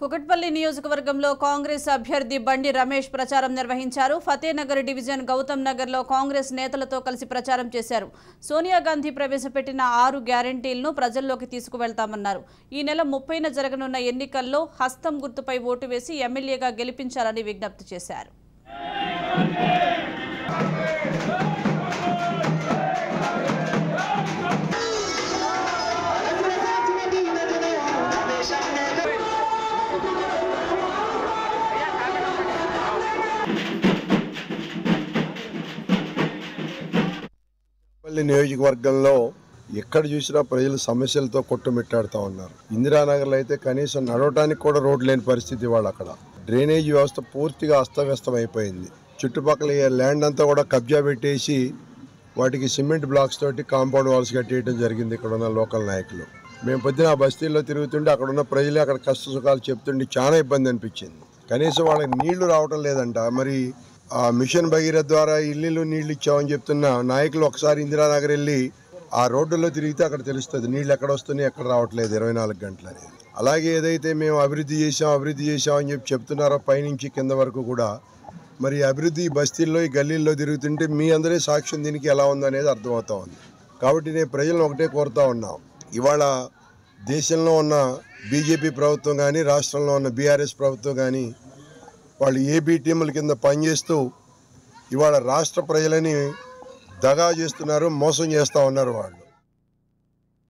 కుకట్పల్లి నియోజకవర్గంలో కాంగ్రెస్ అభ్యర్థి బండి రమేష్ ప్రచారం నిర్వహించారు. ఫతేనగర్ డివిజన్ గౌతమ్ నగర్లో కాంగ్రెస్ నేతలతో కలిసి ప్రచారం చేశారు. సోనియా గాంధీ ప్రవేశపెట్టిన 6 గ్యారెంటీలను ప్రజల్లోకి తీసుకువెళ్తామన్నారు. ఈ నెల 30న జరగనున్న ఎన్నికల్లో హస్తం గుర్తుపై ఓటు వేసి ఎమ్మెల్యేగా గెలిపించాలని విజ్ఞప్తి చేశారు. నియోజకవర్గంలో ఎక్కడ చూసినా ప్రజలు సమస్యలతో కొట్టుమిట్టాడుతూ ఉన్నారు. ఇందిరానగర్లో అయితే కనీసం నడవటానికి కూడా రోడ్డు లేని పరిస్థితి. వాళ్ళు అక్కడ డ్రైనేజ్ వ్యవస్థ పూర్తిగా అస్తవ్యస్తం అయిపోయింది. చుట్టుపక్కల ల్యాండ్ అంతా కూడా కబ్జా పెట్టేసి వాటికి సిమెంట్ బ్లాక్స్ తోటి కాంపౌండ్ వాల్స్ కట్టేయడం జరిగింది. ఇక్కడ ఉన్న లోకల్ నాయకులు మేము పొద్దున ఆ బస్తీల్లో తిరుగుతుంటే అక్కడ ఉన్న ప్రజలు అక్కడ కష్ట సుఖాలు చెప్తుంటే చాలా ఇబ్బంది అనిపించింది. కనీసం వాళ్ళకి నీళ్లు రావటం లేదంట. మరి ఆ మిషన్ భగీరథ ద్వారా ఇల్లు నీళ్లు ఇచ్చామని చెప్తున్న నాయకులు ఒకసారి ఇందిరానగర్ వెళ్ళి ఆ రోడ్డులో తిరిగితే అక్కడ తెలుస్తుంది నీళ్లు ఎక్కడ వస్తున్నాయి, ఎక్కడ రావట్లేదు 24 గంటలు అనేది. అలాగే ఏదైతే మేము అభివృద్ధి చేసామని చెప్పి చెప్తున్నారో పైనుంచి కింద వరకు కూడా మరి అభివృద్ధి బస్తీల్లో ఈ గల్లీల్లో తిరుగుతుంటే మీ అందరే సాక్ష్యం దీనికి ఎలా ఉందనేది అర్థమవుతా ఉంది. కాబట్టి నేను ప్రజలను ఒకటే కోరుతా ఉన్నాం, ఇవాళ దేశంలో ఉన్న బీజేపీ ప్రభుత్వం కానీ రాష్ట్రంలో ఉన్న బీఆర్ఎస్ ప్రభుత్వం కానీ వాళ్ళు ఏబీ టీముల కింద పనిచేస్తూ ఇవాళ రాష్ట్ర ప్రజలని దగా చేస్తున్నారు, మోసం చేస్తూ ఉన్నారు వాళ్ళు.